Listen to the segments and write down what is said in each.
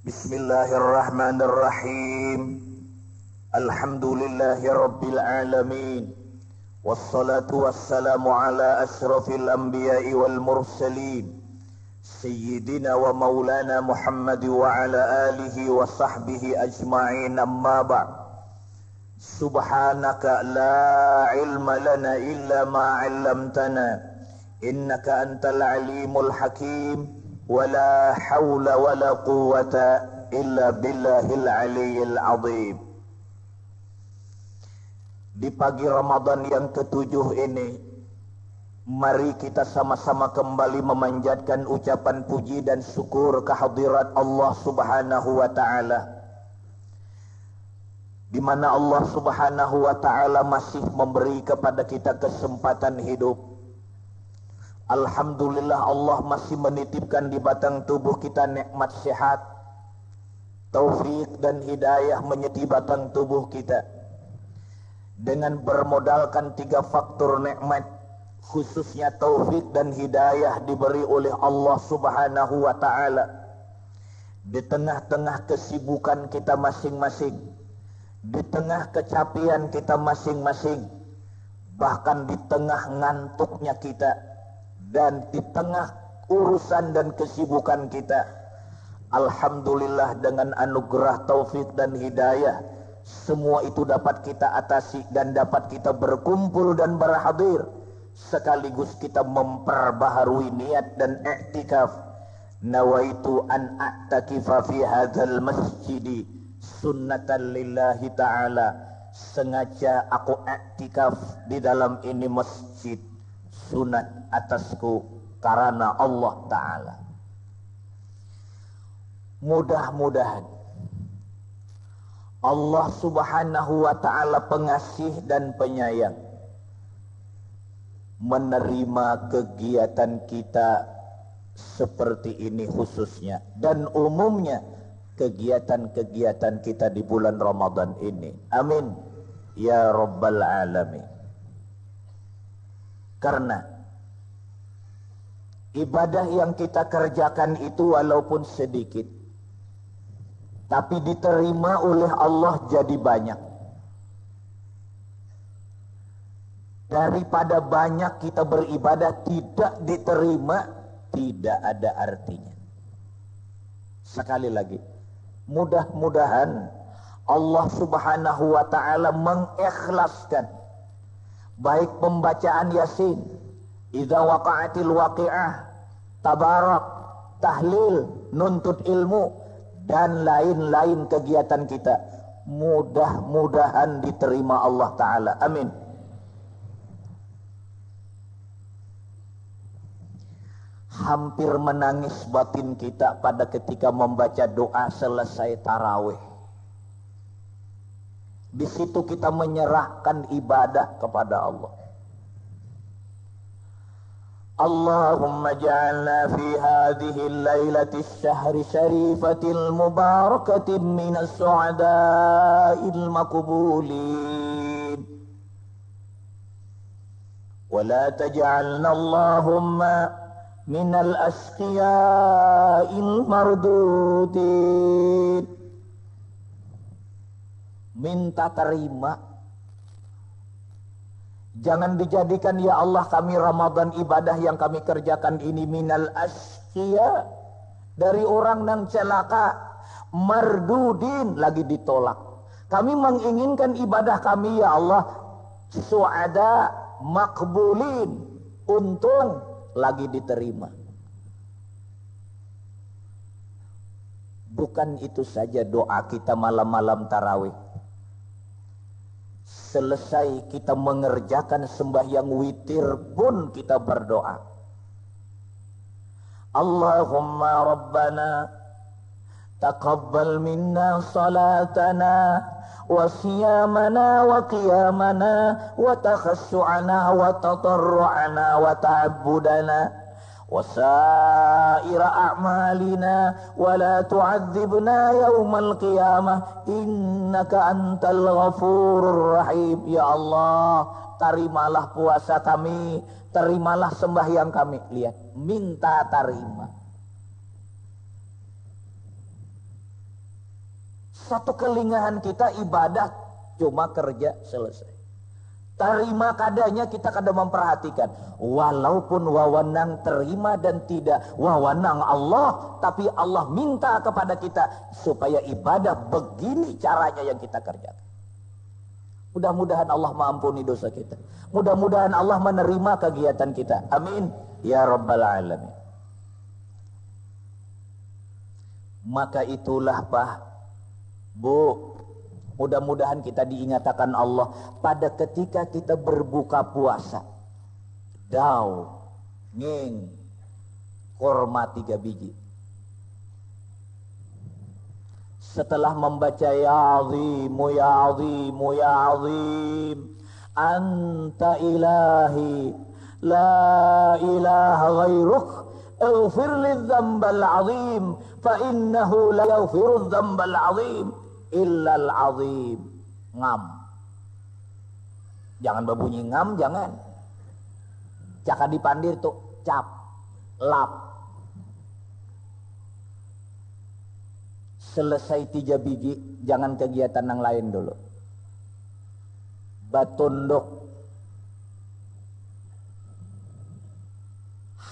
Bismillahirrahmanirrahim. Alhamdulillahi rabbil alamin. Wassalatu wassalamu ala ashrafil anbiya'i wal mursalin, Sayyidina wa maulana Muhammad wa ala alihi wa sahbihi ajma'in, amma ba'd. Subhanaka la ilma lana illa ma 'allamtana, innaka antal alimul hakim. Wala hawla wala quwwata illa billahil aliyyil azim. Di pagi Ramadan yang ketujuh ini, mari kita sama-sama kembali memanjatkan ucapan puji dan syukur kehadirat Allah Subhanahu wa ta'ala, di mana Allah Subhanahu wa ta'ala masih memberi kepada kita kesempatan hidup. Alhamdulillah, Allah masih menitipkan di batang tubuh kita nikmat sehat, taufik dan hidayah menyertai batang tubuh kita. Dengan bermodalkan 3 faktor nikmat, khususnya taufik dan hidayah diberi oleh Allah Subhanahu wa ta'ala, di tengah-tengah kesibukan kita masing-masing, di tengah kecapean kita masing-masing, bahkan di tengah ngantuknya kita, dan di tengah urusan dan kesibukan kita, alhamdulillah dengan anugerah taufik dan hidayah, semua itu dapat kita atasi dan dapat kita berkumpul dan berhadir, sekaligus kita memperbaharui niat dan i'tikaf. Nawaitu an a'takifa fi hadzal masjidi sunnatan lillahi ta'ala. Sengaja aku i'tikaf di dalam ini masjid, sunat atasku karena Allah Ta'ala. Mudah-mudahan Allah Subhanahu wa ta'ala pengasih dan penyayang menerima kegiatan kita seperti ini khususnya, dan umumnya kegiatan-kegiatan kita di bulan Ramadan ini. Amin ya rabbal alamin. Karena ibadah yang kita kerjakan itu walaupun sedikit, tapi diterima oleh Allah jadi banyak. Daripada banyak kita beribadah tidak diterima, tidak ada artinya. Sekali lagi, mudah-mudahan Allah Subhanahu wa ta'ala mengikhlaskan baik pembacaan Yasin, idza waqa'atil waqi'ah, tabarak, tahlil, nuntut ilmu, dan lain-lain kegiatan kita. Mudah-mudahan diterima Allah Ta'ala. Amin. Hampir menangis batin kita pada ketika membaca doa selesai tarawih. Di situ kita menyerahkan ibadah kepada Allah. Allahumma ja'alna fi hadhihi al-lailati asy-syahri syarifatil mubarakati minas su'ada'il maqbulin. Wa la taj'alna Allahumma minal ashqiya'il mardudin. Minta terima. Jangan dijadikan ya Allah kami Ramadan ibadah yang kami kerjakan ini minal asqiya, dari orang yang celaka, mardudin, lagi ditolak. Kami menginginkan ibadah kami ya Allah su'ada maqbulin, untung lagi diterima. Bukan itu saja doa kita malam-malam tarawih. Selesai kita mengerjakan sembahyang witir pun kita berdoa. Allahumma rabbana taqabbal minna salatana wa siyamana wa qiyamana wa takhassu'ana wa tatarru'ana wa ta'abbudana وسائر أعمالنا ولا تعذبنا يوم القيامة إنك أنت الغفور الرحيم. Ya Allah, terimalah puasa kami, terimalah sembahyang kami. Lihat, minta terima. Satu kelingahan kita ibadah cuma kerja selesai. Terima kadanya kita kada memperhatikan. Walaupun wewenang terima dan tidak wewenang Allah, tapi Allah minta kepada kita supaya ibadah begini caranya yang kita kerjakan. Mudah-mudahan Allah mengampuni dosa kita. Mudah-mudahan Allah menerima kegiatan kita. Amin ya rabbal alamin. Maka itulah Pak, Bu, mudah-mudahan kita diingatkan Allah pada ketika kita berbuka puasa. Daw, nging, kurma 3 biji. Setelah membaca ya azimu ya azimu ya azim, anta ilahi, la ilaha ghairuk, اغفر للذنب العظيم فإنه لا يغفر الذنب العظيم إلا العظيم. Ngam, jangan berbunyi ngam, jangan caka dipandir tuh cap lap. Selesai 3 biji, jangan kegiatan yang lain dulu. Batunduk,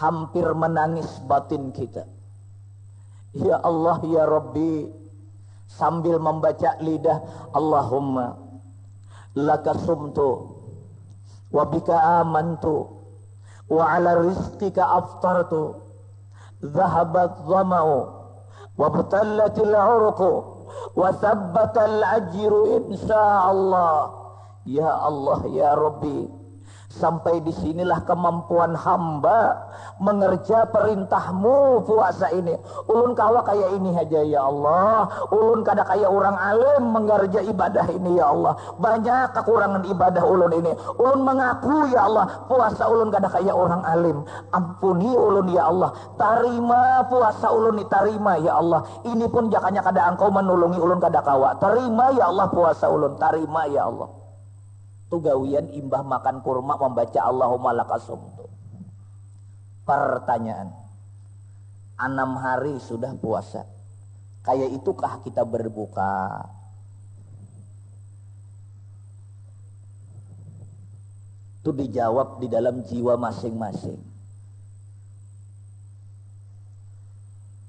hampir menangis batin kita. Ya Allah ya Rabbi, sambil membaca lidah, Allahumma laka sumtu wa bika amantu wa ala rizqika aftartu dhahabat dhama'u wa batallatil uruqu wa thabbatal ajru insyaallah. Ya Allah ya Rabbi, sampai disinilah kemampuan hamba mengerja perintahmu puasa ini. Ulun kawa kayak ini aja ya Allah. Ulun kada kayak orang alim mengerja ibadah ini ya Allah. Banyak kekurangan ibadah ulun ini. Ulun mengaku ya Allah, puasa ulun kada kayak orang alim. Ampuni ulun ya Allah. Tarima puasa ulun ini, tarima ya Allah. Ini pun jakanya kada engkau menulungi ulun kada kawa. Tarima ya Allah puasa ulun, tarima ya Allah. Tugawian imbah makan kurma membaca Allahumma lakasumtu. Pertanyaan, 6 hari sudah puasa, kayak itukah kita berbuka? Itu dijawab di dalam jiwa masing-masing.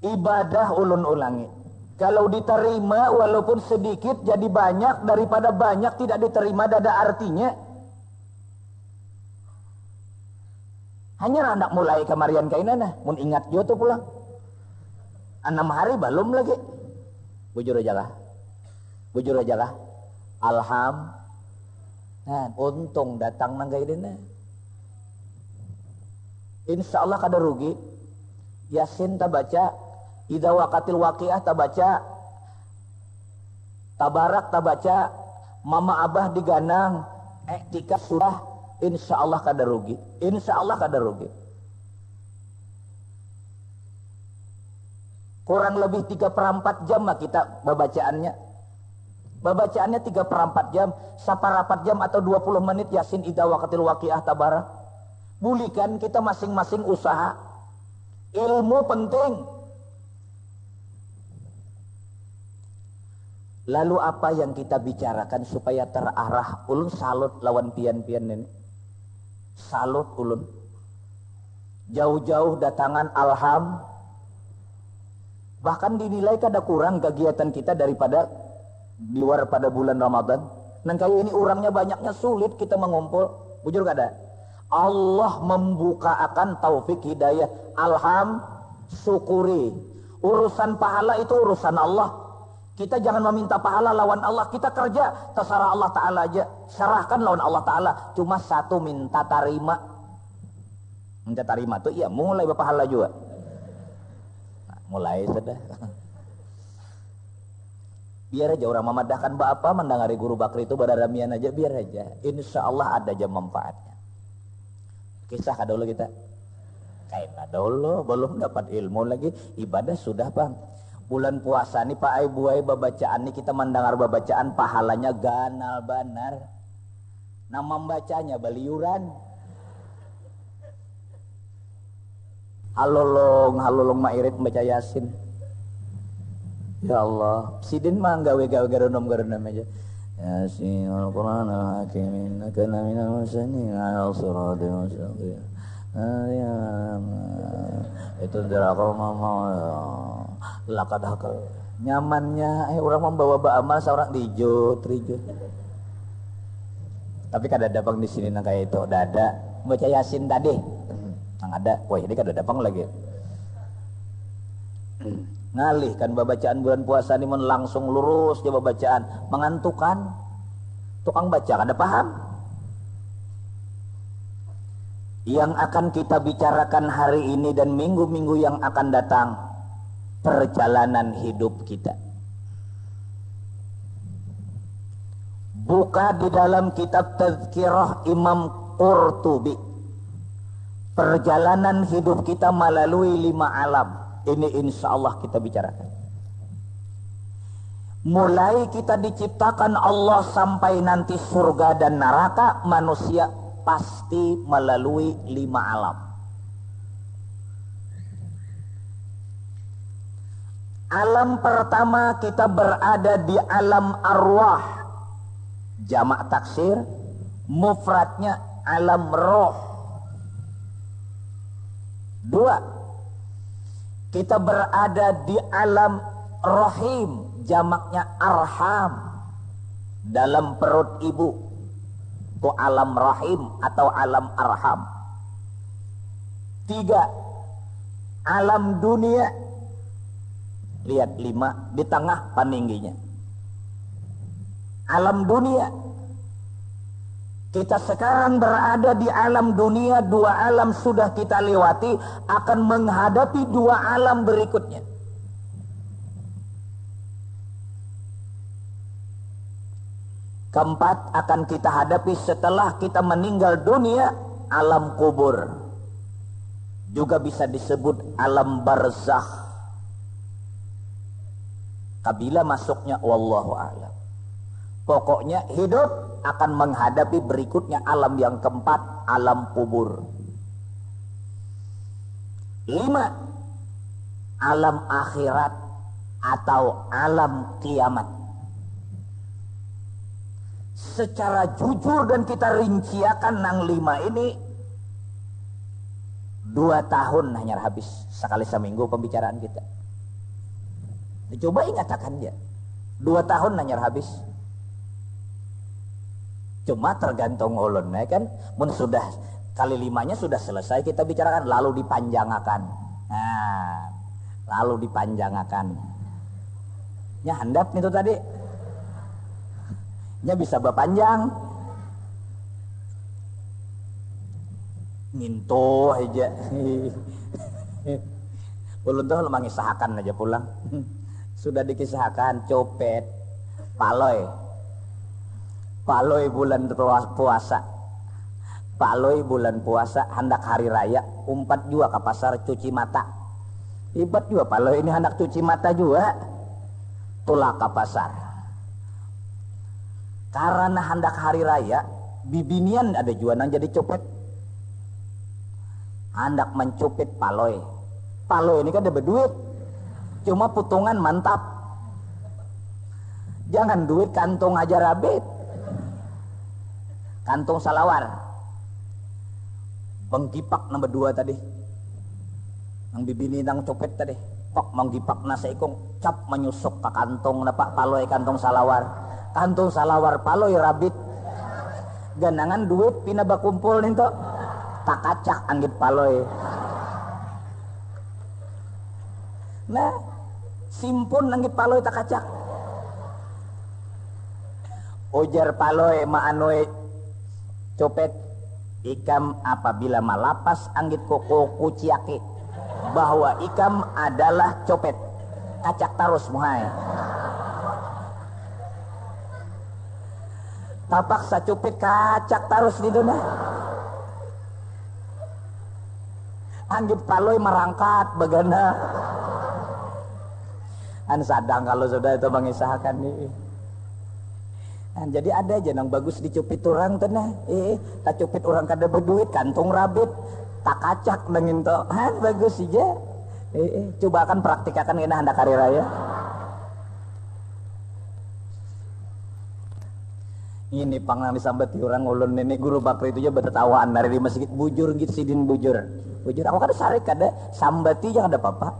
Ibadah ulun ulangi, kalau diterima walaupun sedikit jadi banyak, daripada banyak tidak diterima, ada artinya. Hanya anak mulai kemarian kainana, mun ingat jo tuh pulang. 6 hari belum lagi. Bujur aja lah. Bujur aja lah. Alham. Nah, untung datang nang kainana. Insya Allah kada rugi. Yasin tak baca, Idza waqatil waqiah tak baca, Tabarak tak baca, Mama Abah diganang, iktikaf sudah. Insya Allah kada rugi. Insya Allah kada rugi. Kurang lebih 3/4 jam lah kita babacaannya. Babacaannya 3/4 jam, 1/4 jam atau 20 menit Yasin, Idza waqatil waqiah, Tabarak. Bulikan kita masing-masing usaha. Ilmu penting. Lalu apa yang kita bicarakan supaya terarah? Ulun salut lawan pian-pian ini. Salut ulun. Jauh-jauh datangan alham. Bahkan dinilai kada kurang kegiatan kita daripada di luar pada bulan Ramadan. Nang kayak ini orangnya banyaknya, sulit kita mengumpul. Bujur kada? Allah membuka akan taufik hidayah. Alham, syukuri. Urusan pahala itu urusan Allah. Kita jangan meminta pahala lawan Allah. Kita kerja, terserah Allah Ta'ala aja. Serahkan lawan Allah Ta'ala. Cuma satu, minta tarima. Minta tarima tuh iya mulai berpahala juga. Nah, mulai sudah. Biar aja orang memadahkan apa mendengari guru bakri itu berdaramian aja, biar aja. Insya Allah ada aja manfaatnya. Kisah dulu kita. Kayak dulu belum dapat ilmu lagi, ibadah sudah bang. Bulan puasa nih Pak Ibu babacaan nih kita mendengar babacaan pahalanya ganal banar. Nama membacanya baliuran. Halolong mairit membaca Yasin. Ya Allah, sidin mah gawe-gawe garonom-garonom aja. Yasin al-Qur'an al-Hakim innaka laminal mursalin ala siratal mustaqim. Itu dirakal mama lakad hakal. Nyamannya orang membawa amal seorang dijut. Tapi kada dapang di sini nang kayak itu, dada baca Yasin tadi. Nang ada, wah ini kada dapang lagi. Ngalih kan babacaan bulan puasa ini langsung lurus dia babacaan, mengantukan. Tukang baca kada paham. Yang akan kita bicarakan hari ini dan minggu-minggu yang akan datang, perjalanan hidup kita. Buka di dalam kitab Tazkirah Imam Qurtubi. Perjalanan hidup kita melalui 5 alam. Ini insya Allah kita bicarakan. Mulai kita diciptakan Allah sampai nanti surga dan neraka, manusia pasti melalui 5 alam. Alam pertama kita berada di alam arwah. Jamak taksir, mufradnya alam roh. 2, kita berada di alam rahim, jamaknya arham, dalam perut ibu. Itu alam rahim atau alam arham. 3, alam dunia. Lihat 5 di tengah paningginya. Alam dunia. Kita sekarang berada di alam dunia, 2 alam sudah kita lewati, akan menghadapi 2 alam berikutnya. Keempat akan kita hadapi setelah kita meninggal dunia, alam kubur. Juga bisa disebut alam barzakh. Kabila masuknya wallahu a'lam. Pokoknya hidup akan menghadapi berikutnya alam yang keempat, alam kubur. 5, alam akhirat atau alam kiamat. Secara jujur dan kita rinciakan nang 5 ini 2 tahun hanya habis sekali seminggu pembicaraan kita. Coba ingatakan dia 2 tahun hanya habis. Cuma tergantung ulun kan, mun sudah kali 5-nya sudah selesai kita bicarakan, lalu dipanjangakan. Nah, lalu dipanjangakan. Ya handap itu tadi. Nya bisa berpanjang. Nginto aja. Ulun tuh mengisahkan aja pulang. Sudah dikisahkan copet, paloi bulan puasa, paloi bulan puasa hendak hari raya, umpat juga ke pasar cuci mata. Ibat juga paloi ini hendak cuci mata juga, tulak ke pasar. Karena hendak hari raya, bibinian ada juga nang jadi copet, hendak mencupit paloi. Paloi ini kan ada berduit, cuma putungan mantap. Jangan duit kantong aja rabit. Kantong salawar. Penggipak nomor 2 tadi. Nang bibini nang copet tadi. Pak menggipak nasa ikong cap menyusuk ke kantong na pak paloi kantong salawar. Kantong salawar paloi rabit. Ganangan duit pinabakumpul nito. Tak kacak anggit paloi. Nah, simpun anggit paloi tak kacak. Ujar paloi maanoy copet, ikam apabila malapas anggit koko kuciake bahwa ikam adalah copet, kacak tarus muhai. Tapak sacupit kacak tarus di dunia. Anggit paloi merangkat bagana. An sadang kalau sudah itu mengisahkan nih. Nah, jadi ada aja nang bagus dicupit orang tenah, tak cupit orang kada berduit, kantong rabit, tak kacak nangin to, bagus aja. Coba akan praktikakan kena hendak hari raya. Ini pangang disambati orang ulun nenek guru bakri itu aja bertetawaan dari di masjid bujur gitu sidin bujur. Bujur aku kada sarik kada sambati jangan ada apa-apa.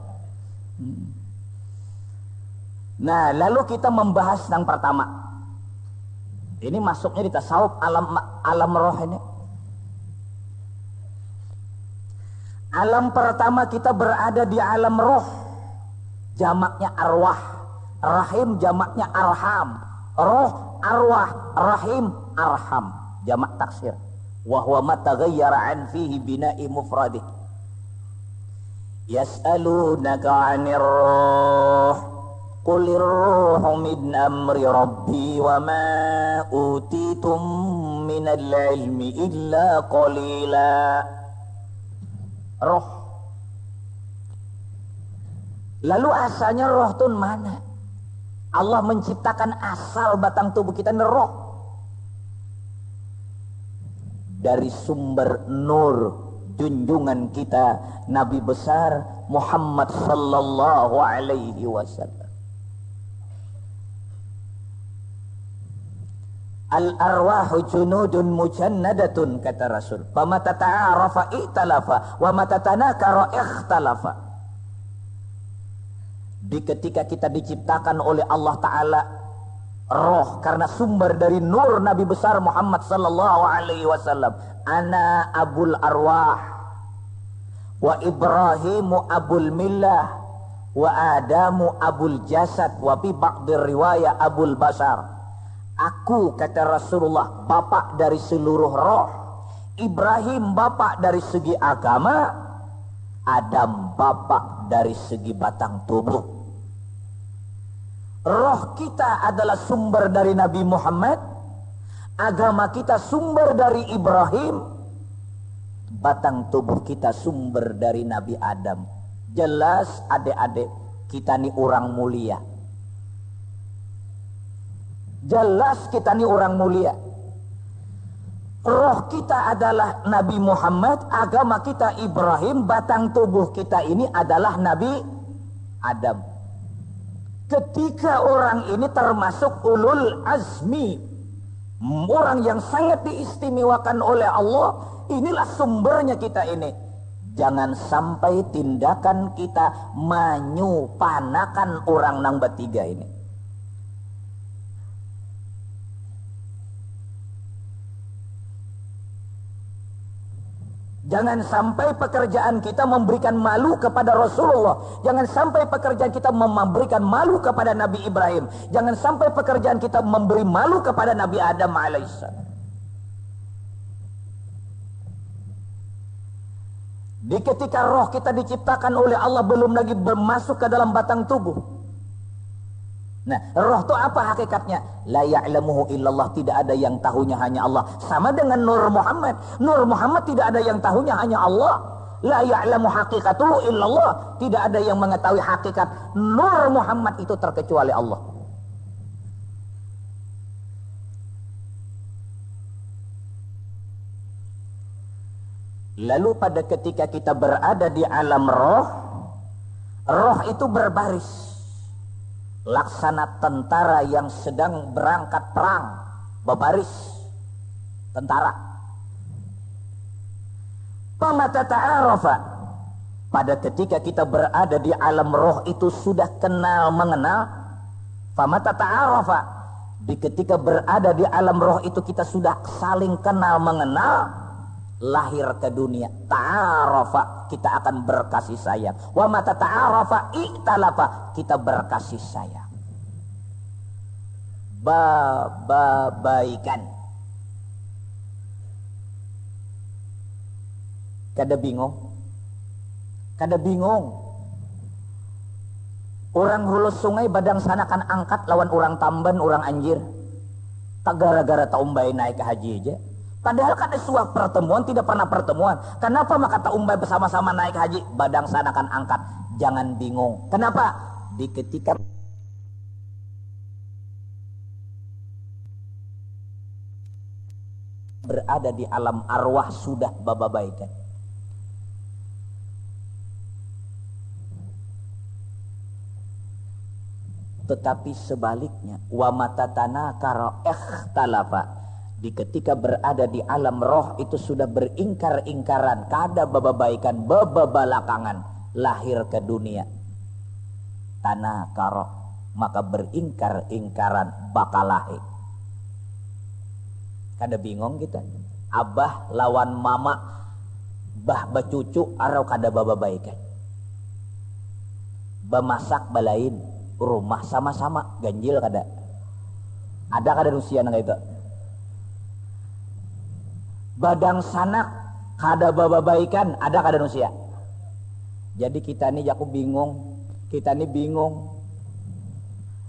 Nah, lalu kita membahas yang pertama. Ini masuknya di tasawuf alam roh ini. Alam pertama kita berada di alam roh. Jamaknya arwah. Rahim jamaknya arham. Roh, arwah, rahim, arham. Jamak taksir. Wa huwa ma taghayyara an fihi bina'i mufradih. Yas'alunaka 'anir ruh. Qulir ruhu min amri rabbi wa ma utitum minal ilmi illa qalila. Roh. Lalu asalnya roh itu mana? Allah menciptakan asal batang tubuh kita ini roh. Dari sumber nur junjungan kita Nabi besar Muhammad sallallahu alaihi wasallam. Al-arwahu junudun mujannadatun kata Rasul. Wa mata ta'arafa i'talafa wa mata tanakara ikhtalafa. Di ketika kita diciptakan oleh Allah Ta'ala roh karena sumber dari nur Nabi besar Muhammad sallallahu alaihi wasallam. Ana abul arwah wa Ibrahimu abul millah wa Adamu abul jasad wa fi ba'dir riwayah abul basar. Aku kata Rasulullah bapak dari seluruh roh, Ibrahim bapak dari segi agama, Adam bapak dari segi batang tubuh. Roh kita adalah sumber dari Nabi Muhammad, agama kita sumber dari Ibrahim, batang tubuh kita sumber dari Nabi Adam. Jelas adik-adik kita ni orang mulia. Jelas kita ni orang mulia. Roh kita adalah Nabi Muhammad, agama kita Ibrahim, batang tubuh kita ini adalah Nabi Adam. Ketika orang ini termasuk ulul azmi, orang yang sangat diistimewakan oleh Allah, inilah sumbernya kita ini. Jangan sampai tindakan kita menyupanakan orang nang bertiga ini. Jangan sampai pekerjaan kita memberikan malu kepada Rasulullah. Jangan sampai pekerjaan kita memberikan malu kepada Nabi Ibrahim. Jangan sampai pekerjaan kita memberi malu kepada Nabi Adam alaihissalam. Di ketika roh kita diciptakan oleh Allah belum lagi bermasuk ke dalam batang tubuh. Nah, roh itu apa hakikatnya? La ya'lamuhu illallah, tidak ada yang tahunya hanya Allah. Sama dengan Nur Muhammad. Nur Muhammad tidak ada yang tahunya hanya Allah. La ya'lamu haqiqatuhu illallah, tidak ada yang mengetahui hakikat Nur Muhammad itu terkecuali Allah. Lalu pada ketika kita berada di alam roh, roh itu berbaris. Laksana tentara yang sedang berangkat perang, berbaris tentara. Pamata ta'arafa, pada ketika kita berada di alam roh itu sudah kenal mengenal. Pamata ta'arafa, di ketika berada di alam roh itu kita sudah saling kenal mengenal. Lahir ke dunia, ta'arafa, kita akan berkasih sayang. Wa mata ta'arafa i'talafa, kita berkasih sayang. Baikan. Kada bingung? Kada bingung? Orang hulu sungai badang sanakan angkat lawan orang Tamban, orang Anjir. Tak gara-gara taumbai naik ke haji aja. Padahal kan sebuah pertemuan tidak pernah pertemuan. Kenapa maka taumbai bersama-sama naik haji? Badang sanakan angkat. Jangan bingung. Kenapa? Di ketika berada di alam arwah sudah bababaikan. Tetapi sebaliknya, wa matatana karo ikhtalafa, Di ketika berada di alam roh itu sudah beringkar-ingkaran, kada bababaikan, bababalakangan lahir ke dunia. Tanah karoh, maka beringkar-ingkaran bakal lahir. Kada bingung kita. Abah lawan mama, bah bacucu arau kada bababaikan. Bemasak balain, rumah sama-sama, ganjil kada. Ada kada Rusia nang itu. Badang sanak kada bababaikan, ada kada Rusia. Jadi kita ini aku bingung, kita ini bingung.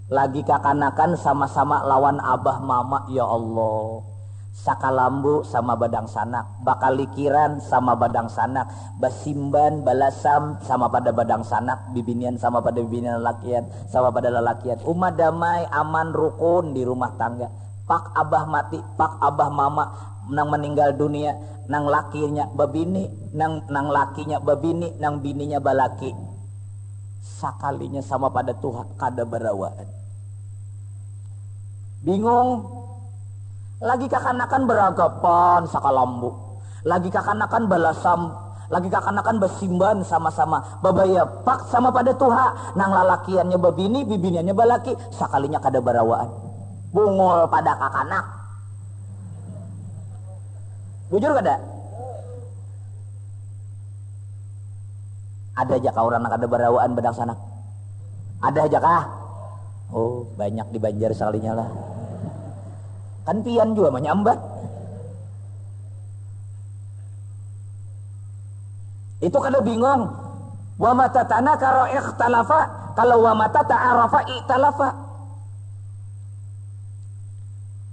Lagi kakanakan sama-sama lawan abah mama, ya Allah. Sakalambu sama badang sanak, bakal likiran sama badang sanak, basimban balasam sama pada badang sanak, bibinian sama pada bibinian lelakian, sama pada lelakian. Umat damai, aman, rukun di rumah tangga. Pak abah mati, pak abah mama nang meninggal dunia, nang lakinya babini, nang lakinya babini, nang bininya balaki. Sakalinya sama pada Tuhan kada berawaan. Bingung. Lagi kakanakan beragapan sakalambu, lagi kakanakan balasam, lagi kakanakan besimban sama-sama babaya pak sama pada Tuhan, nang lalakiannya babini, bibiniannya balaki, sakalinya kada barawaan. Bungul pada kakanak. Bujur kada? Ada aja kah orang nak ada barawaan bedang sanak? Ada aja kah? Oh, banyak di Banjar sekalinya lah. Kan pian juga menyambat. Itu kada bingung. Wa matatana karo ikhtalafa, kalau wa matata arafa ikhtalafa.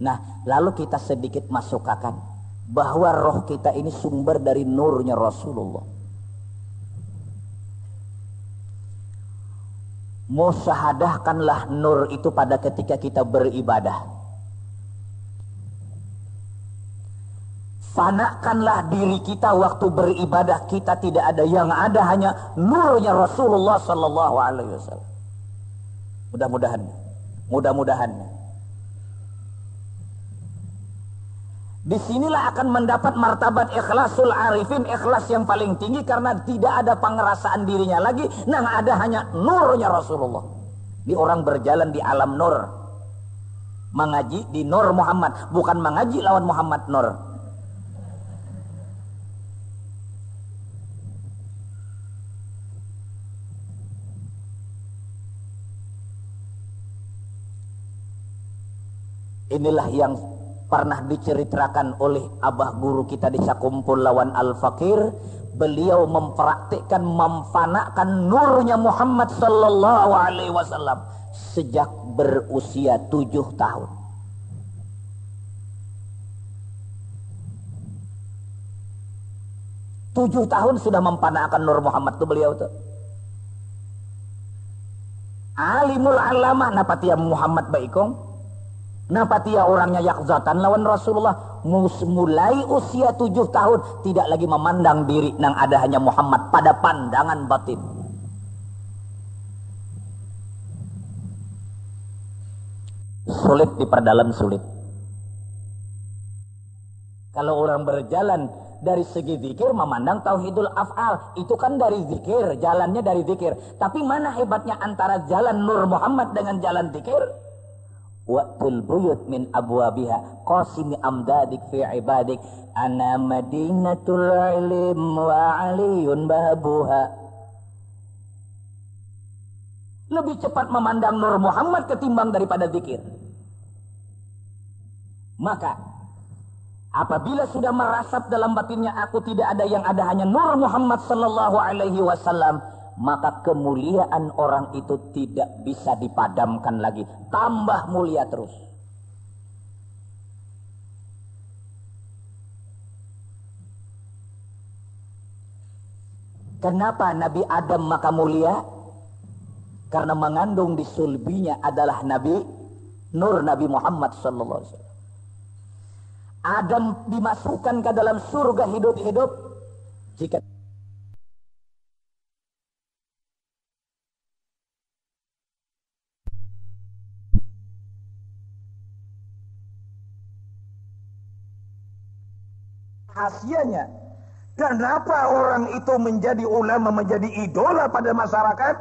Nah, lalu kita sedikit masukkan bahwa roh kita ini sumber dari nurnya Rasulullah. Musyahadahkanlah nur itu pada ketika kita beribadah. Fanakanlah diri kita waktu beribadah, kita tidak ada yang ada hanya nurnya Rasulullah sallallahu alaihi wasallam. Mudah-mudahan. Disinilah akan mendapat martabat ikhlasul arifin, ikhlas yang paling tinggi karena tidak ada pengerasaan dirinya lagi, nang ada hanya nurnya Rasulullah. Di orang berjalan di alam nur, mengaji di nur Muhammad, bukan mengaji lawan Muhammad nur. Inilah yang pernah diceritakan oleh abah guru kita di Sakumpul lawan Al-Fakir. Beliau mempraktikkan, memfanakan nurnya Muhammad sallallahu alaihi wasallam sejak berusia 7 tahun. Tujuh tahun sudah memfanakan nur Muhammad itu beliau tuh. Alimul alamah napatia Muhammad baikong. Napatia orangnya yakzatan lawan Rasulullah. Mulai usia 7 tahun tidak lagi memandang diri nang ada hanya Muhammad pada pandangan batin. Sulit diperdalam, sulit. Kalau orang berjalan dari segi zikir memandang tauhidul af'al, itu kan dari zikir, jalannya dari zikir. Tapi mana hebatnya antara jalan nur Muhammad dengan jalan zikir? Waqtul buyut min abwabiha qasimi amdadik fi ibadik ana madinatul ilim wa aliyun babuha. Lebih cepat memandang nur Muhammad ketimbang daripada zikir. Maka apabila sudah merasap dalam batinnya aku tidak ada yang ada hanya nur Muhammad sallallahu alaihi wasallam, maka kemuliaan orang itu tidak bisa dipadamkan lagi, tambah mulia terus. Kenapa Nabi Adam maka mulia? Karena mengandung di sulbinya adalah Nabi Nur Nabi Muhammad sallallahu alaihi wasallam. Adam dimasukkan ke dalam surga hidup-hidup jika Rahasianya. Kenapa orang itu menjadi ulama, menjadi idola pada masyarakat?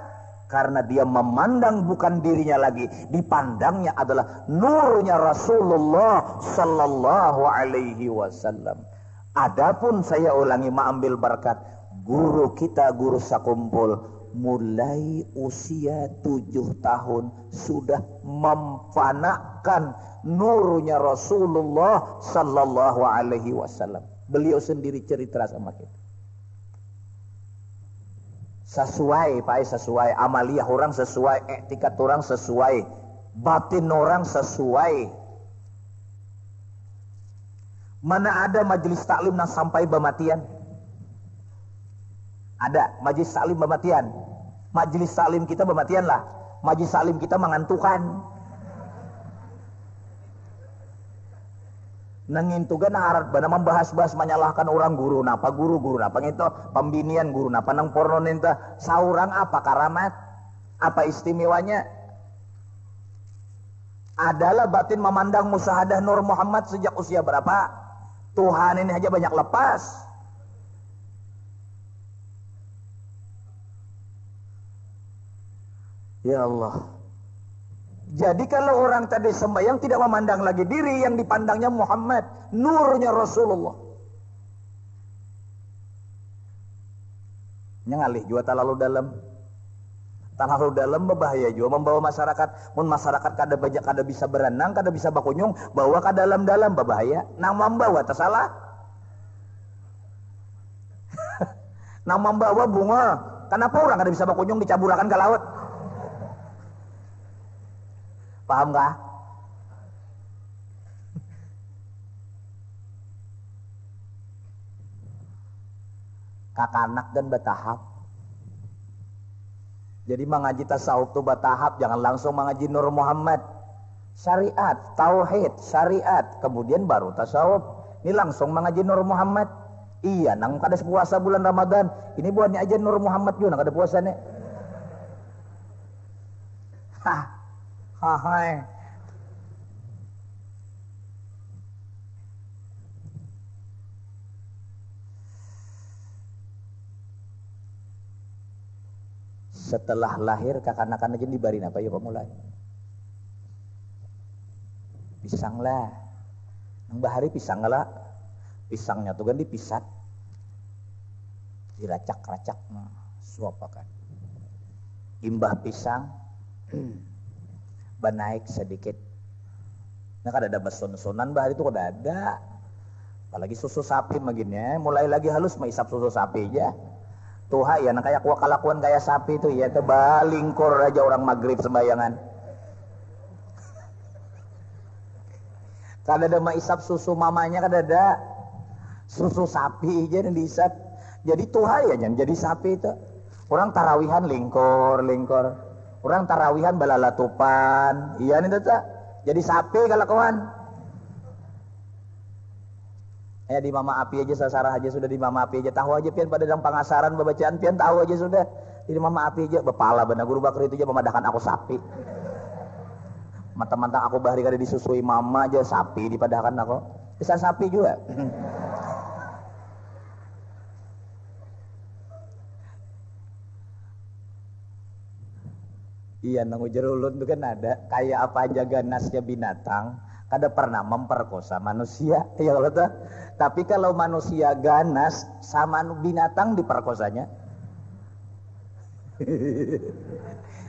Karena dia memandang bukan dirinya lagi, dipandangnya adalah nurnya Rasulullah sallallahu alaihi wasallam. Adapun saya ulangi, mengambil berkat guru kita, guru sakumpul, mulai usia 7 tahun sudah memfanakan nurnya Rasulullah sallallahu alaihi wasallam. Beliau sendiri cerita sama kita. Sesuai, Pak, sesuai amaliah orang sesuai, etikat orang sesuai, batin orang sesuai. Mana ada majelis taklim yang sampai bematian? Ada majelis taklim bematian. Majelis taklim kita bematian lah. Majelis taklim kita mengantukan. Nengintugan harat bana membahas-bahas menyalahkan orang guru napa itu pembinian guru napa nang porno nenta saurang apa karamat apa istimewanya adalah batin memandang musyahadah Nur Muhammad sejak usia berapa. Tuhan ini aja banyak lepas. Ya Allah. Jadi kalau orang tadi sembahyang tidak memandang lagi diri, yang dipandangnya Muhammad, nurnya Rasulullah. Ngalih juga terlalu dalam berbahaya juga membawa masyarakat. Mun masyarakat kada banyak, kada bisa berenang, kada bisa bakunyung, bawa ke dalam-dalam berbahaya. Nang membawa tersalah. Nang membawa bunga, kenapa orang kada bisa bakunyung dicaburakan ke laut? Paham gak? Kakanak dan bertahap. Jadi mengaji tasawuf itu bertahap, jangan langsung mengaji Nur Muhammad. Syariat, tauhid, syariat, kemudian baru tasawuf. Ini langsung mengaji Nur Muhammad. Iya, nang kada puasa bulan Ramadan. Ini buatnya aja Nur Muhammad juga, nang kada puasanya. Hai. Setelah lahir kakak-anak aja dibarin apa ya Pak mulai? Pisang lah. Nang bahari pisang lah. Pisangnya tuh kan dipisat. Diracak-racak nah, suapakan. Imbah pisang banaik sedikit. Nah kada ada beson-sonan bahari itu kada ada. Apalagi susu sapi begini, mulai lagi halus maisap susu sapi aja. Tuha ya, nah kayak kelakuan kayak sapi itu ya, balingkor aja orang maghrib sembayangan. Kada ada maisap susu mamanya, kada ada. Susu sapi aja yang diisap. Jadi tuha ya, jadi sapi itu. Orang tarawihan lingkor. Orang tarawihan balalatupan. Iya nih tata. Jadi sapi kalau kawan. Di mama api aja sasarah aja sudah, di mama api aja tahu aja pian pada dalam pengasaran babacaan pian tahu aja sudah. Di mama api aja bepala benar guru bakri itu aja memadahkan aku sapi. Mata-mata aku bahari kada disusui mama aja sapi dipadahkan aku. Bisa sapi juga. Iya, nang ujarulun itu kan ada kayak apa aja ganasnya binatang, kada pernah memperkosa manusia, ya Allah tuh. Tapi kalau manusia ganas sama binatang diperkosanya.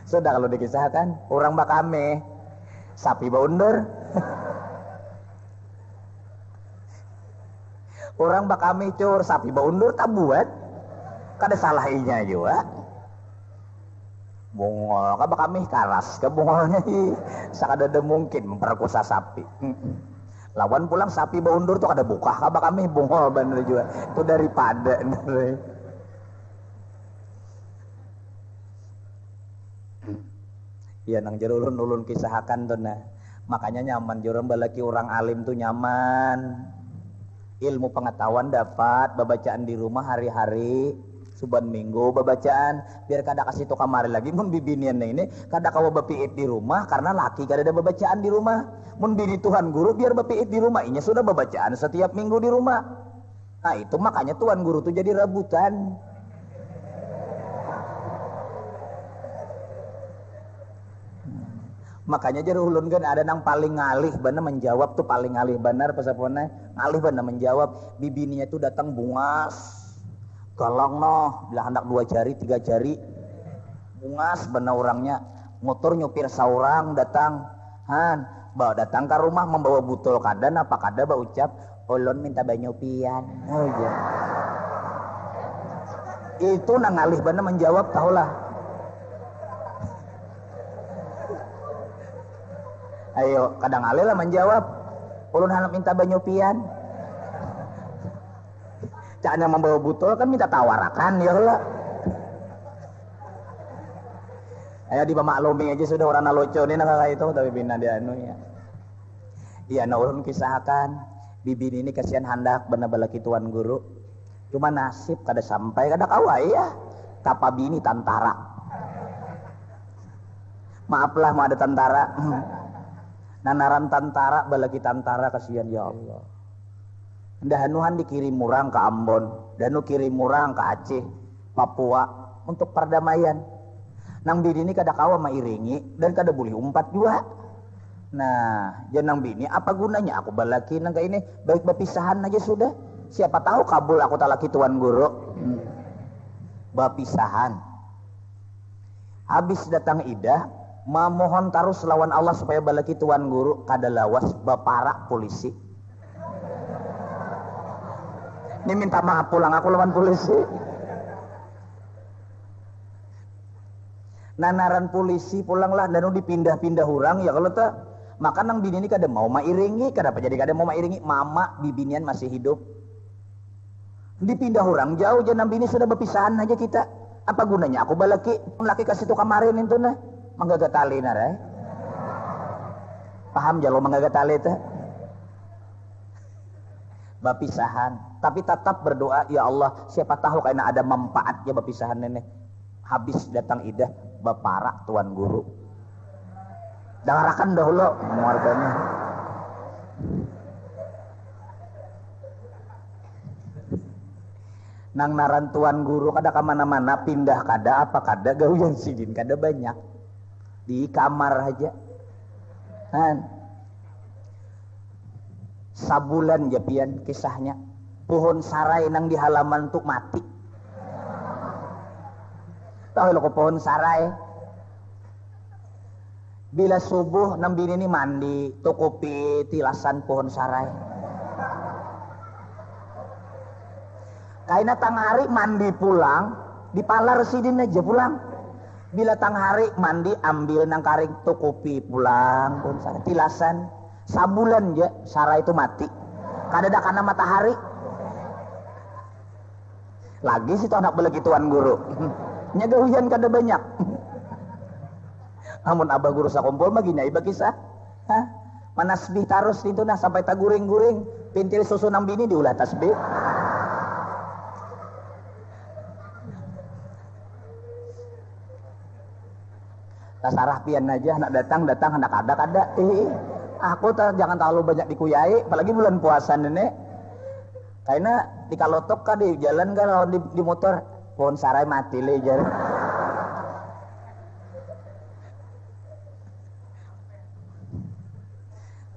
Sudah kalau dikisahkan, orang bakame, sapi baundur. Orang bakame cur, sapi baundur tak buat, kada salah inya juga. Bungol, kaba kami karas, kebungolnya sakadada mungkin memperkosa sapi. Lawan pulang sapi baundur tuh kada buka, kaba kami bungol bener juga. Itu daripada. Iya nang jero ulun kisahakan tuh nah. Makanya nyaman jero balaki orang alim tuh nyaman. Ilmu pengetahuan dapat, babacaan di rumah hari-hari. Suban minggu babacaan biar kada kasih to kamari lagi mun bibinian ini kada kawa bapiit di rumah karena laki kada ada babacaan di rumah. Mun bini Tuhan guru biar bapiit di rumah, inya sudah babacaan setiap minggu di rumah. Nah itu makanya tuan guru tuh jadi rebutan. Makanya jadi ulun kan ada nang paling ngalih bener menjawab tuh paling ngalih bener pesapona ngalih bener menjawab. Bibininya tuh datang bungas galong noh bilang hendak 2 jari 3 jari bungas bener orangnya motor nyupir saurang datang han bawa datang ke rumah membawa botol kadan apa kada bawa ucap ulun minta banyu pian. Oh iya itu nang ngalih bener menjawab tahulah. Ayo kadang alih lah menjawab ulun hendak minta banyu pian. Caknya membawa botol kan minta tawarakan ya lah. Ayo dipamaklumi aja sudah orang naloco ini kayak itu tapi bina dia anu ya. Iya nah ulun kisahkan bibi ini kasihan hendak bener-bener tuan guru. Cuma nasib kada sampai kada kawai ya. Tapa bini tentara. Maaflah mau ada tentara. Nanaran tentara balaki tentara kasihan ya Allah. Dahanuhan dikirim murang ke Ambon, danu kirim murang ke Aceh, Papua untuk perdamaian. Nang bini ini kada kawa mairingi dan kada boleh umpat juga. Nah, janang bini apa gunanya aku balaki nang kayak ini baik berpisahan aja sudah. Siapa tahu kabul aku talaki tuan guru. Berpisahan. Habis datang idah memohon terus lawan Allah supaya balaki tuan guru kada lawas baparak polisi. Ini minta maaf pulang aku lawan polisi. Nanaran polisi pulanglah dan dipindah-pindah orang ya kalau tak maka nang bini ini kada mau mairingi kada apa jadi kada mau mairingi mama bibinian masih hidup. Dipindah orang jauh jangan bini sudah berpisahan aja kita. Apa gunanya aku balaki laki kasih tu kamarin itu nah manggaga tali narai. Paham jalo manggaga tali teh? Berpisahan tapi tetap berdoa ya Allah siapa tahu karena ada manfaatnya berpisahan nenek. Habis datang idah baparak tuan guru. Dangarakan dahulu keluarganya. Nang naran tuan guru kada kemana-mana pindah kada apa kada gawian sidin kada banyak di kamar aja. Sabulan japian kisahnya pohon sarai nang di halaman tuh mati. Tahu lo kok pohon sarai bila subuh nang bini ini mandi tukupi tilasan pohon sarai kaina tang hari mandi pulang dipalar sidin aja pulang bila tang hari mandi ambil nang karing tukupi pulang pohon sarai tilasan sabulan aja sarai itu mati kadada karena matahari lagi situ anak belagi tuan guru nyaga hujan kada banyak namun abah guru sakumpul mah gini iba kisah manasbih tarus itu nah sampai taguring-guring pintil susu nang bini diulah tasbih tasarah pian aja anak datang anak ada aku jangan terlalu banyak dikuyai apalagi bulan puasa nenek karena di kalotok kan di jalan kan kalau di motor pohon sarai mati le jar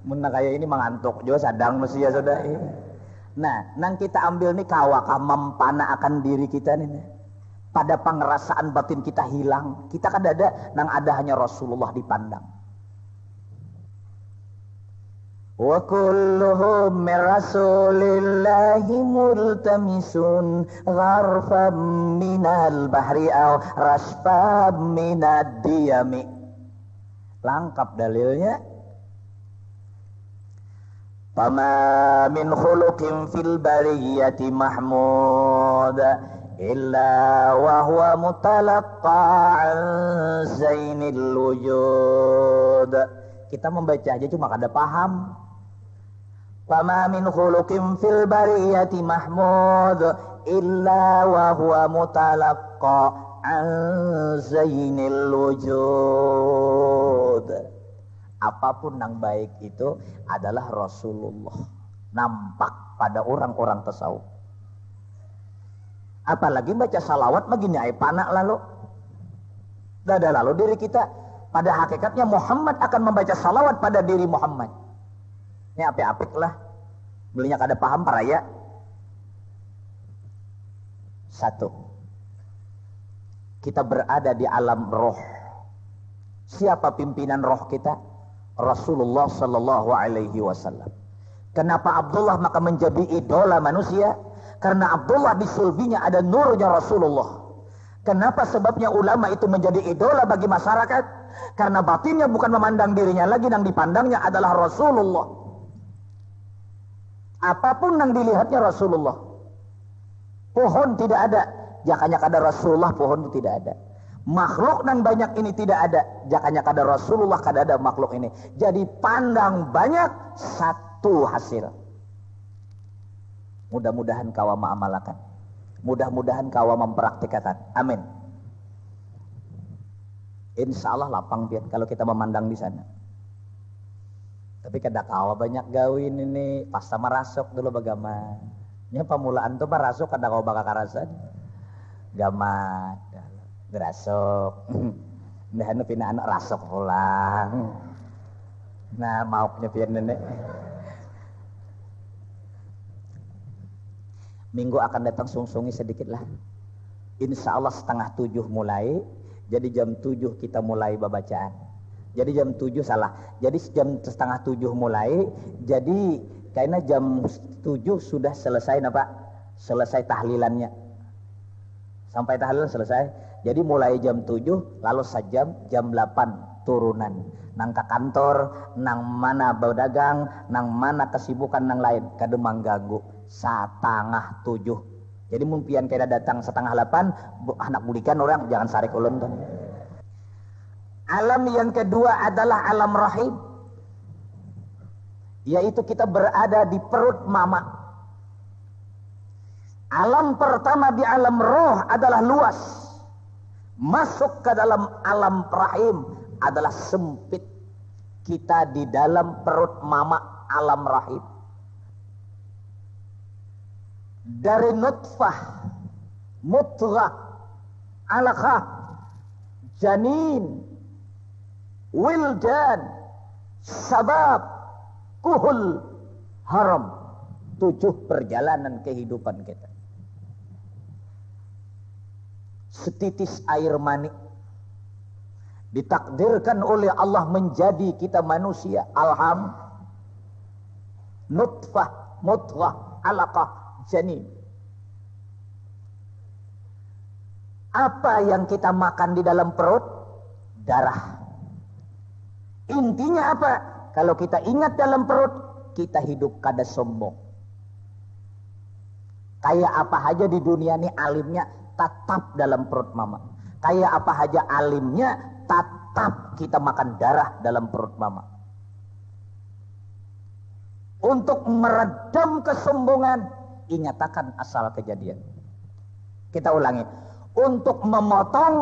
mun kayak ini mengantuk jo sadang mesti ya sudah. Nah, nang kita ambil nih kawakah mempana akan diri kita nih. Pada pengerasaan batin kita hilang. Kita kan ada nang ada hanya Rasulullah dipandang. Wa kulluhum min rasulillahi multamisun gharfam minal bahri aw rashfam minad diyami. Lengkap dalilnya. Fama min khuluqin fil bariyati mahmud illa wa huwa mutalaqqa an zainil wujud. Kita membaca aja cuma kada paham. Fama min khuluqin fil bariyati mahmud illa wa huwa mutalaqqa an zainil wujud. Apapun yang baik itu adalah Rasulullah nampak pada orang-orang tasawuf. Apalagi baca salawat begini ay panak lalu. Dada lalu diri kita. Pada hakikatnya Muhammad akan membaca salawat pada diri Muhammad. Ini apik-apik lah. Belinya kada paham paraya. Satu. Kita berada di alam roh. Siapa pimpinan roh kita? Rasulullah sallallahu alaihi wasallam. Kenapa Abdullah maka menjadi idola manusia? Karena Abdullah di sulbinya ada nurnya Rasulullah. Kenapa sebabnya ulama itu menjadi idola bagi masyarakat? Karena batinnya bukan memandang dirinya lagi, yang dipandangnya adalah Rasulullah. Apapun yang dilihatnya Rasulullah. Pohon tidak ada, jakanya kada Rasulullah pohon itu tidak ada. Makhluk yang banyak ini tidak ada, jakanya kada Rasulullah kada ada makhluk ini. Jadi pandang banyak, satu hasil. Mudah-mudahan kau mengamalkan. Mudah-mudahan kau mempraktikkan. Amin. Insya Allah lapang pian kalau kita memandang di sana. Tapi kada kau banyak gawin ini, pas sama rasuk dulu bagaimana. Nya pamulaan tuh rasuk kada kau bakal karasan. Gamat, rasuk. Dah anu pina anak rasuk pulang. Nah, maafnya pian nenek. Minggu akan datang sungsungi sedikit lah. Insya Allah 6:30 mulai. Jadi jam 7 kita mulai babacaan. Jadi jam 7 salah. Jadi jam 6:30 mulai. Jadi kayaknya jam 7 sudah selesai apa? Selesai tahlilannya. Sampai tahlilan selesai. Jadi mulai jam 7 lalu sejam jam 8 turunan. Nang ke kantor, nang mana berdagang, nang mana kesibukan nang lain. Kada mengganggu. 6:30. Jadi mumpian kaya datang 7:30, anak budikan orang jangan sarik ulun tuh. Alam yang kedua adalah alam rahim. Yaitu kita berada di perut mama. Alam pertama di alam roh adalah luas. Masuk ke dalam alam rahim adalah sempit. Kita di dalam perut mama alam rahim. Dari nutfah, mudghah, alaqah, janin, wildan, sabab, kuhul, haram. 7 perjalanan kehidupan kita. Setitis air mani ditakdirkan oleh Allah menjadi kita manusia. Alham, nutfah, mudghah, alaqah, janin. Apa yang kita makan di dalam perut? Darah. Intinya apa? Kalau kita ingat dalam perut, kita hidup kada sombong. Kayak apa aja di dunia ini alimnya tetap dalam perut mama. Kayak apa aja alimnya tetap kita makan darah dalam perut mama. Untuk meredam kesombongan, ingatakan asal kejadian. Kita ulangi. Untuk memotong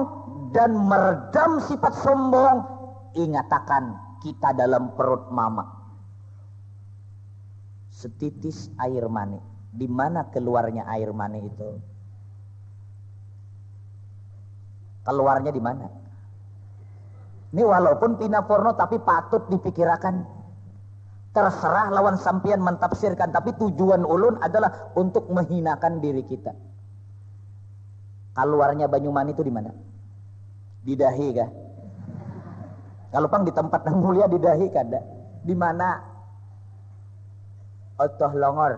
dan meredam sifat sombong, ingatakan kita dalam perut mama. Setitis air mani. Di mana keluarnya air mani itu? Keluarnya di mana? Ini walaupun pina porno tapi patut dipikirkan. Terserah lawan sampian mentafsirkan, tapi tujuan ulun adalah untuk menghinakan diri kita. Keluarnya Banyuman itu di mana? Di dahi kah? Kalau pang di tempat yang mulia di dahi kada. Di mana? Otoh longor.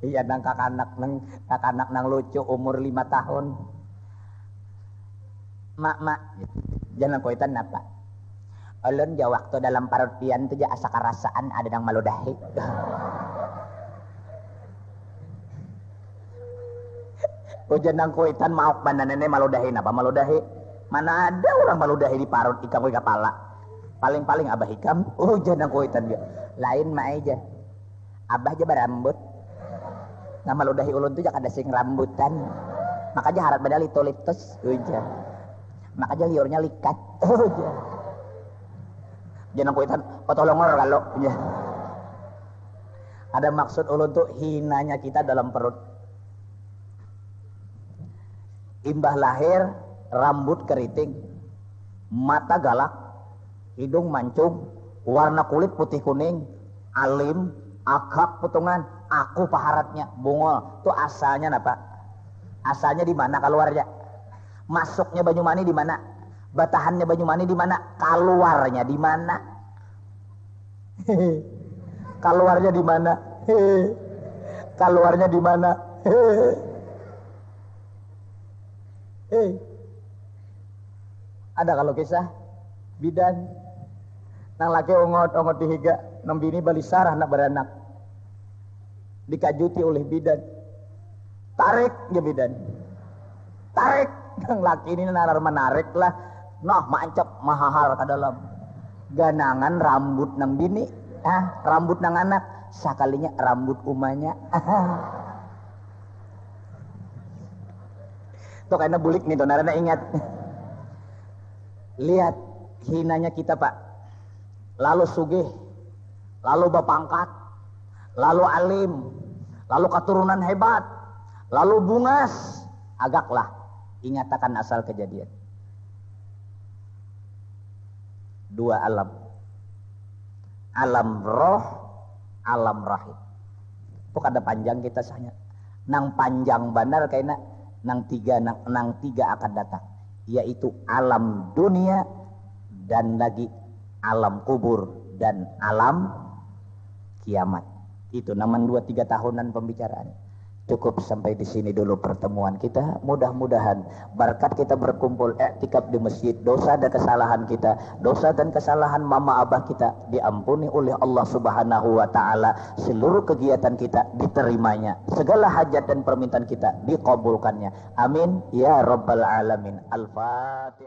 Iya nang kakanak nang lucu umur 5 tahun. Mak, jangan koitan apa? Ulun ja waktu dalam parutian tu ja asa karasaan ada nang maludahi. Ujan nang koitan maok bandanane maludahi napa maludahi? Mana ada orang maludahi di parut ikam ke kepala. Paling-paling abah hikam, ujan nang koitan dia. Lain mah aja. Abah aja berambut. Nah maludahi ulun tu ja kada sing rambutan. Makanya harap badal itu litus ujan. Makanya liurnya likat. Jangan kuitan otolongor kalau ya. Ada maksud ulun tuh hinanya kita dalam perut. Imbah lahir, rambut keriting, mata galak, hidung mancung, warna kulit putih kuning, alim, agak putungan, aku paharatnya, bungol. Tuh asalnya apa? Asalnya di mana keluarnya? Masuknya Banyumani di mana? Batahannya Banyumani di mana? Keluarnya di mana? Keluarnya di mana? Keluarnya di mana? Ada kalau kisah bidan nang laki ongot dihiga nang bini bali sarah nak beranak dikajuti oleh bidan, tarik ya bidan, tarik nang laki ini narar menarik lah, nah mancap mahahar ke dalam ganangan rambut nang bini, rambut nang anak, sakalinya rambut umanya. Tuh karena bulik nih, donarana ingat. Lihat hinanya kita Pak, lalu sugih, lalu bapangkat, lalu alim, lalu keturunan hebat, lalu bungas, agaklah ingatakan asal kejadian. Dua alam, alam roh, alam rahim. Itu kada panjang kita sahnya, nang panjang bandar kayaknya nang tiga akan datang, yaitu alam dunia dan lagi alam kubur dan alam kiamat. Itu naman 2-3 tahunan pembicaraan. Cukup sampai di sini dulu pertemuan kita. Mudah-mudahan berkat kita berkumpul i'tikaf di masjid, dosa dan kesalahan kita, dosa dan kesalahan mama abah kita diampuni oleh Allah Subhanahu wa taala. Seluruh kegiatan kita diterimanya, segala hajat dan permintaan kita dikabulkannya. Amin ya rabbal alamin. Al-Fatihah.